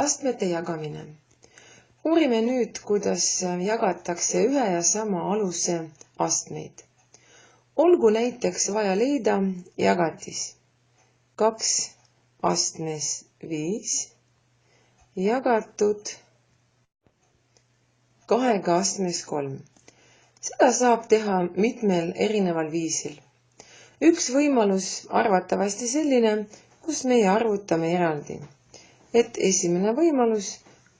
Astmete jagamine. Uurime nüüd, kuidas jagatakse ühe ja sama aluse astmeid. Olgu näiteks vaja leida jagatis 2 astmes 5 jagatud 2 astmes 3. Seda saab teha mitmel erineval viisil. Üks võimalus arvatavasti selline, kus meie arvutame eraldi. Et esimene võimalus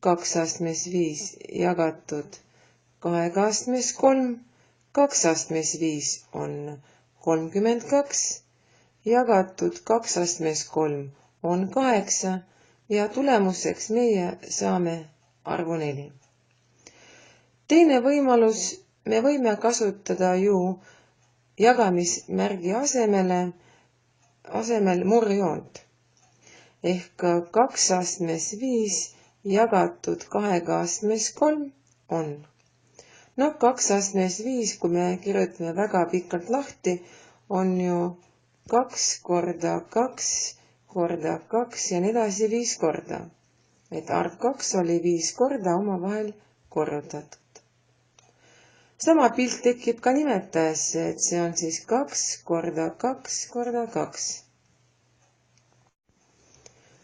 2 astmes 5 jagatud 2 astmes 3, 2 astmes 5 on 32, jagatud 2 astmes 3 on 8 ja tulemuseks meie saame arvu 4. Teine võimalus, me võime kasutada ju jagamismärgi asemel murjoont. Ehk 2 astmes 5 jagatud 2 astmes 3 on. 2 astmes 5, kui me kirjutame väga pikalt lahti, on ju 2 korda 2 korda 2 ja nii edasi 5 korda. Et arv 2 oli 5 korda omavahel korrutatud. Sama pilt tekib ka nimetajasse, et see on siis 2 korda 2 korda 2.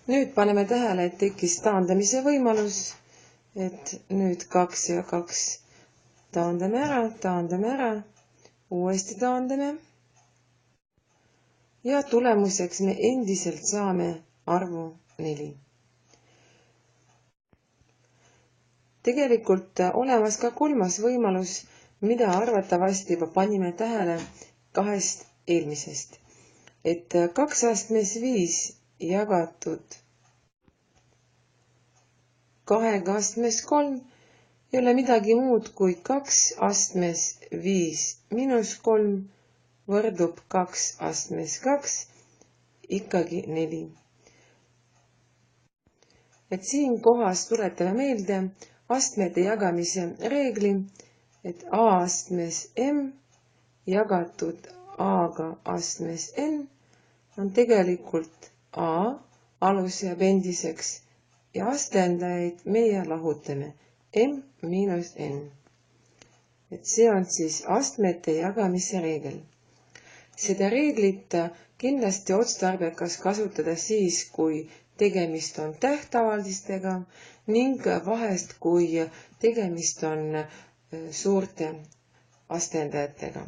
Nüüd paneme tähele, et tekkis taandamise võimalus, et nüüd 2 ja 2 taandame ära, uuesti taandame. Ja tulemuseks me endiselt saame arvu 4. Tegelikult olemas ka kolmas võimalus, mida arvatavasti juba panime tähele 2 eelmisest. Et 2 astmes 5 jagatud 2 astmes 3 ei ole midagi muud kui 2 astmes 5 miinus 3 võrdub 2 astmes 2 ikkagi 4. Et siin kohas tuletame meelde astmete jagamise reegli, et a astmes m jagatud a-ga astmes n on tegelikult a, alus jääb endiseks ja astendajaid meie lahutame m miinus n. Et see on siis astmete jagamise reegel. Seda reeglit kindlasti otstarbekas kasutada siis, kui tegemist on tähtavaldistega ning vahest, kui tegemist on suurte astendajatega.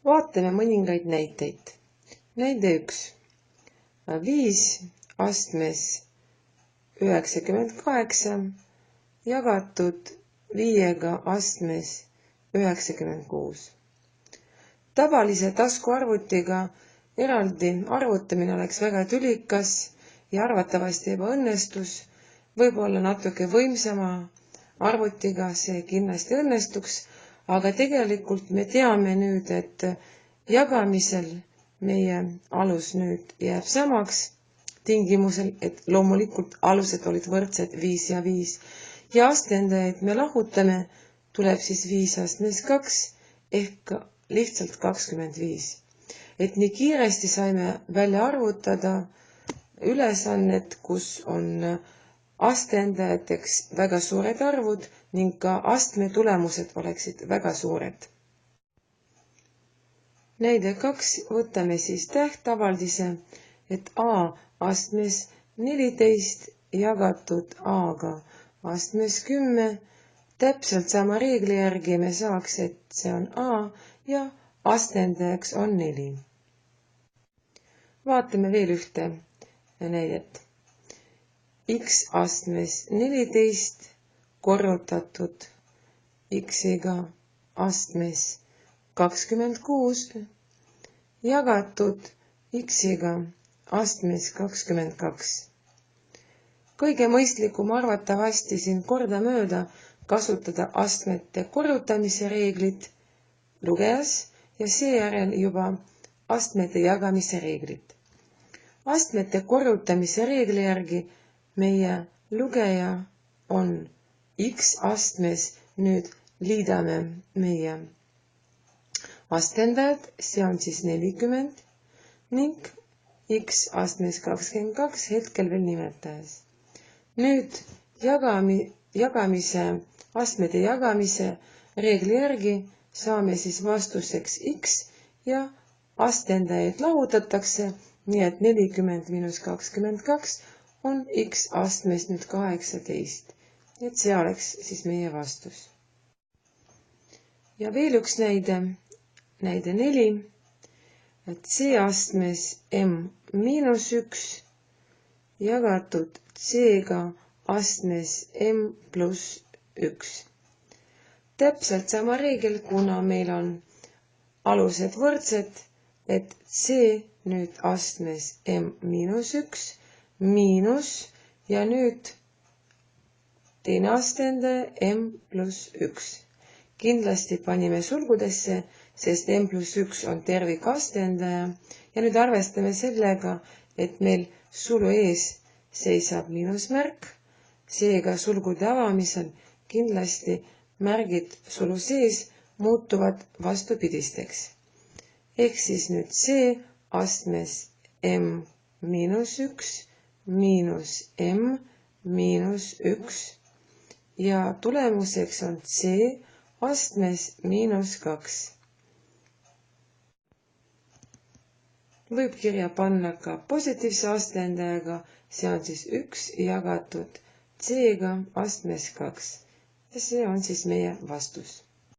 Vaatame mõningaid näiteid. Näide 1. 5 astmes 98 jagatud 5 astmes 96. Tavalise taskuarvutiga eraldi arvutamine oleks väga tülikas ja arvatavasti ebaõnnestus, võib-olla natuke võimsama arvutiga see kindlasti õnnestuks, aga tegelikult me teame nüüd, et jagamisel meie alus nüüd jääb samaks tingimusel, et loomulikult alused olid võrdsed 5 ja 5 ja astendajaid me lahutame, tuleb siis 5 astmes 2 ehk lihtsalt 25. Et nii kiiresti saime välja arvutada ülesannet, kus on astendajateks väga suured arvud ning ka astme tulemused oleksid väga suured. Näide 2 võtame siis tähtavaldise, et a astmes 14 jagatud a-ga astmes 10, täpselt sama reegli järgi me saaks, et see on a ja astendajaks on 4. Vaatame veel ühte näidet. X astmes 14 korrutatud x-iga astmes 26 jagatud x-iga astmes 22. Kõige mõistlikum arvatavasti siin kordamööda kasutada astmete korrutamise reeglit lugejas ja seejärel juba astmete jagamise reeglit. Astmete korrutamise reegli järgi meie lugeja on x astmes, nüüd liidame meie astendajad, see on siis 40 ning x astmes 22 hetkel veel nimetajas. nüüd astmete jagamise reegli järgi saame siis vastuseks x ja astendajaid lahutatakse, nii et 40 miinus 22 on x astmes nüüd 18. Et see oleks siis meie vastus. Ja veel üks näide 4, et c astmes m miinus 1 jagatud c-ga astmes m pluss 1. Täpselt sama reegel, kuna meil on alused võrdsed, et c nüüd astmes m miinus 1 miinus ja nüüd teine astendaja m pluss 1. Kindlasti panime sulgudesse, sest m pluss 1 on tervikastendaja ja nüüd arvestame sellega, et meil sulu ees seisab miinusmärk, seega sulgude avamisel kindlasti märgid sulu sees muutuvad vastupidisteks. Ehk siis nüüd c astmes m miinus 1 miinus m miinus 1 ja tulemuseks on c astmes miinus 2. Võib kirja panna ka positiivse astendajaga, see on siis 1 jagatud c-ga astmes 2. Ja see on siis meie vastus.